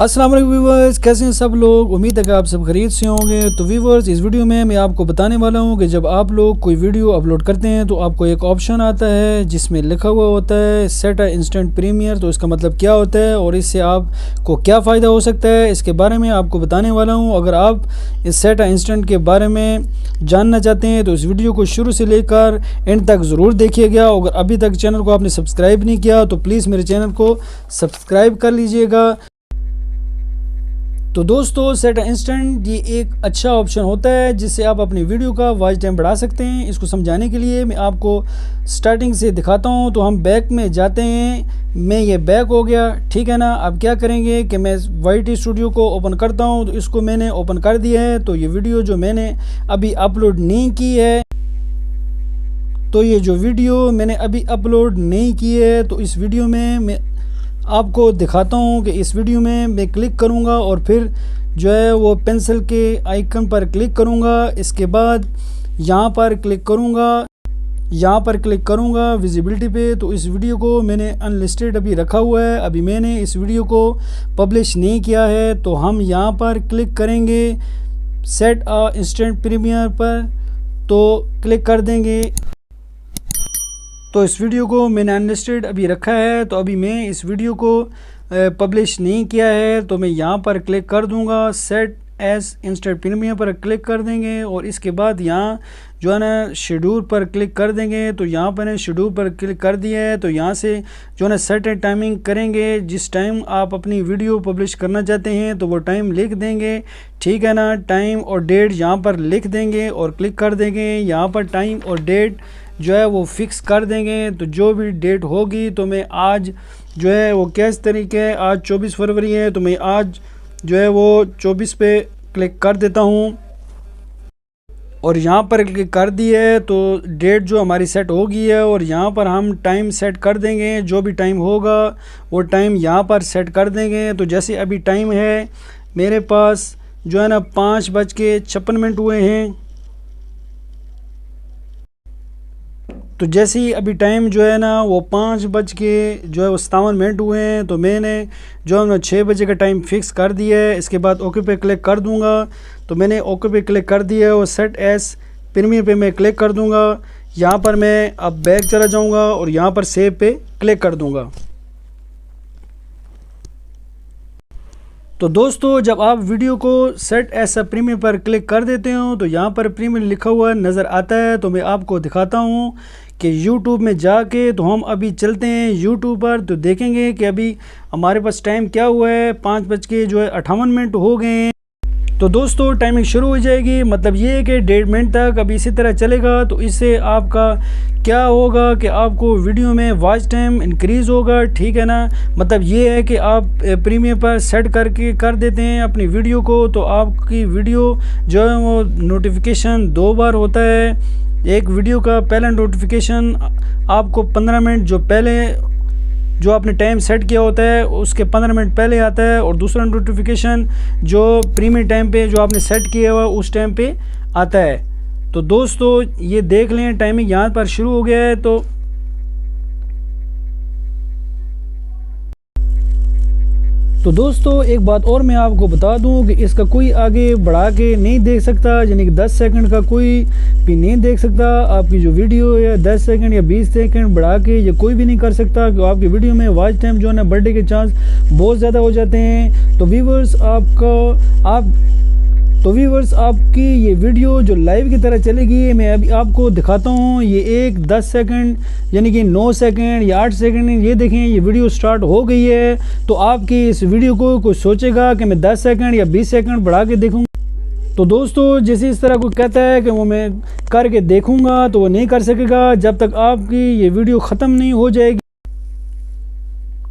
अस्सलाम वालेकुम व्यूवर्स, कैसे हैं सब लोग। उम्मीद है कि आप सब खरीद से होंगे। तो व्यूवर्स, इस वीडियो में मैं आपको बताने वाला हूं कि जब आप लोग कोई वीडियो अपलोड करते हैं तो आपको एक ऑप्शन आता है जिसमें लिखा हुआ होता है सेट अ इंस्टेंट प्रीमियर। तो इसका मतलब क्या होता है और इससे आपको क्या फ़ायदा हो सकता है, इसके बारे में आपको बताने वाला हूँ। अगर आप इस सेट अ इंस्टेंट के बारे में जानना चाहते हैं तो इस वीडियो को शुरू से लेकर एंड तक ज़रूर देखिएगा। अगर अभी तक चैनल को आपने सब्सक्राइब नहीं किया तो प्लीज़ मेरे चैनल को सब्सक्राइब कर लीजिएगा। तो दोस्तों, सेट इंस्टेंट ये एक अच्छा ऑप्शन होता है जिससे आप अपनी वीडियो का वॉच टाइम बढ़ा सकते हैं। इसको समझाने के लिए मैं आपको स्टार्टिंग से दिखाता हूं। तो हम बैक में जाते हैं। मैं ये बैक हो गया, ठीक है ना। अब क्या करेंगे कि मैं YT स्टूडियो को ओपन करता हूं। तो इसको मैंने ओपन कर दिया है। तो ये वीडियो जो मैंने अभी अपलोड नहीं की है, तो ये जो वीडियो मैंने अभी अपलोड नहीं की है, तो इस वीडियो में मैं आपको दिखाता हूँ कि इस वीडियो में मैं क्लिक करूँगा और फिर जो है वो पेंसिल के आइकन पर क्लिक करूँगा। इसके बाद यहाँ पर क्लिक करूँगा विजिबिलिटी पे। तो इस वीडियो को मैंने अनलिस्टेड अभी रखा हुआ है, अभी मैंने इस वीडियो को पब्लिश नहीं किया है। तो हम यहाँ पर क्लिक करेंगे सेट अ इंस्टेंट प्रीमियर पर, तो क्लिक कर देंगे। तो इस वीडियो को मैंने अनलिस्टेड अभी रखा है, तो अभी मैं इस वीडियो को पब्लिश नहीं किया है। तो मैं यहाँ पर क्लिक कर दूँगा, सेट एज इंस्टेंट प्रीमियर पर क्लिक कर देंगे और इसके बाद यहाँ जो है ना शेड्यूल पर क्लिक कर देंगे। तो यहाँ पर शेड्यूल पर क्लिक कर दिया है। तो यहाँ से जो है ना सेट टाइमिंग करेंगे। जिस टाइम आप अपनी वीडियो पब्लिश करना चाहते हैं तो वो टाइम लिख देंगे, ठीक है ना। टाइम और डेट यहाँ पर लिख देंगे और क्लिक कर देंगे। यहाँ पर टाइम और डेट जो है वो फिक्स कर देंगे। तो जो भी डेट होगी, तो मैं आज जो है वो किस तरीके है, आज 24 फरवरी है, तो मैं आज जो है वो 24 पे क्लिक कर देता हूँ और यहाँ पर क्लिक कर दिए। तो डेट जो हमारी सेट हो गई है और यहाँ पर हम टाइम सेट कर देंगे। जो भी टाइम होगा वो टाइम यहाँ पर सेट कर देंगे। तो जैसे अभी टाइम है मेरे पास जो है ना 5:56 हुए हैं। तो जैसे ही अभी टाइम जो है ना वो 5:57 हुए हैं, तो मैंने जो है ना 6 बजे का टाइम फिक्स कर दिया है। इसके बाद ओके पे क्लिक कर दूंगा। तो मैंने ओके पे क्लिक कर दिया है और सेट एस प्रीमियर पे मैं क्लिक कर दूंगा। यहाँ पर मैं अब बैक चला जाऊँगा और यहाँ पर सेव पे क्लिक कर दूँगा। तो दोस्तों, जब आप वीडियो को सेट एज अ प्रीमियर पर क्लिक कर देते हो तो यहाँ पर प्रीमियर लिखा हुआ नज़र आता है। तो मैं आपको दिखाता हूँ कि YouTube में जाके, तो हम अभी चलते हैं YouTube पर। तो देखेंगे कि अभी हमारे पास टाइम क्या हुआ है, 5:58 हो गए हैं। तो दोस्तों, टाइमिंग शुरू हो जाएगी, मतलब ये है कि 1.5 मिनट तक अभी इसी तरह चलेगा। तो इससे आपका क्या होगा कि आपको वीडियो में वॉच टाइम इंक्रीज़ होगा, ठीक है ना। मतलब ये है कि आप प्रीमियर पर सेट करके कर देते हैं अपनी वीडियो को, तो आपकी वीडियो जो है वो नोटिफिकेशन 2 बार होता है। एक वीडियो का पहला नोटिफिकेशन आपको 15 मिनट जो पहले जो आपने टाइम सेट किया होता है उसके 15 मिनट पहले आता है, और दूसरा नोटिफिकेशन जो प्रीमियर टाइम पे जो आपने सेट किया हुआ उस टाइम पे आता है। तो दोस्तों, ये देख लें टाइमिंग यहाँ पर शुरू हो गया है। तो दोस्तों, एक बात और मैं आपको बता दूं कि इसका कोई आगे बढ़ा के नहीं देख सकता, यानी कि 10 सेकंड का कोई भी नहीं देख सकता। आपकी जो वीडियो है 10 सेकंड या 20 सेकंड बढ़ा के ये कोई भी नहीं कर सकता, क्योंकि आपकी वीडियो में वॉच टाइम जो है ना बढ़ने के चांस बहुत ज़्यादा हो जाते हैं। तो व्यूवर्स, आपकी ये वीडियो जो लाइव की तरह चलेगी, मैं अभी आपको दिखाता हूँ। ये एक 10 सेकंड यानी कि 9 सेकंड या 8 सेकंड, ये देखें ये वीडियो स्टार्ट हो गई है। तो आपकी इस वीडियो को कोई सोचेगा कि मैं 10 सेकंड या 20 सेकंड बढ़ा के देखूँगा। तो दोस्तों, जैसे इस तरह कोई कहता है कि वो मैं करके देखूँगा, तो वो नहीं कर सकेगा जब तक आपकी ये वीडियो ख़त्म नहीं हो जाएगी।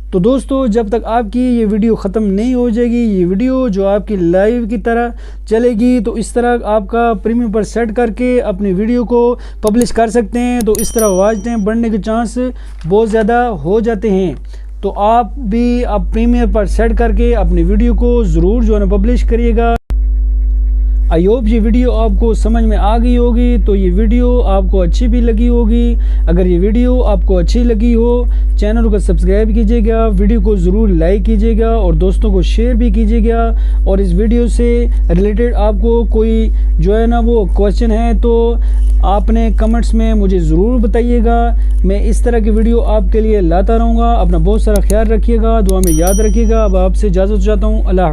तो दोस्तों, जब तक आपकी ये वीडियो ख़त्म नहीं हो जाएगी, ये वीडियो जो आपकी लाइव की तरह चलेगी, तो इस तरह आपका प्रीमियर पर सेट करके अपनी वीडियो को पब्लिश कर सकते हैं। तो इस तरह वॉच टाइम बढ़ने के चांस बहुत ज़्यादा हो जाते हैं। तो आप भी अब प्रीमियर पर सेट करके अपनी वीडियो को ज़रूर जो है ना पब्लिश करिएगा। आई होप ये वीडियो आपको समझ में आ गई होगी। तो ये वीडियो आपको अच्छी भी लगी होगी। अगर ये वीडियो आपको अच्छी लगी हो, चैनल को सब्सक्राइब कीजिएगा, वीडियो को ज़रूर लाइक कीजिएगा और दोस्तों को शेयर भी कीजिएगा। और इस वीडियो से रिलेटेड आपको कोई जो है ना वो क्वेश्चन है तो आपने कमेंट्स में मुझे ज़रूर बताइएगा। मैं इस तरह की वीडियो आपके लिए लाता रहूँगा। अपना बहुत सारा ख्याल रखिएगा, दुआ में याद रखिएगा। अब आपसे इजाज़त चाहता हूँ। अल्लाह।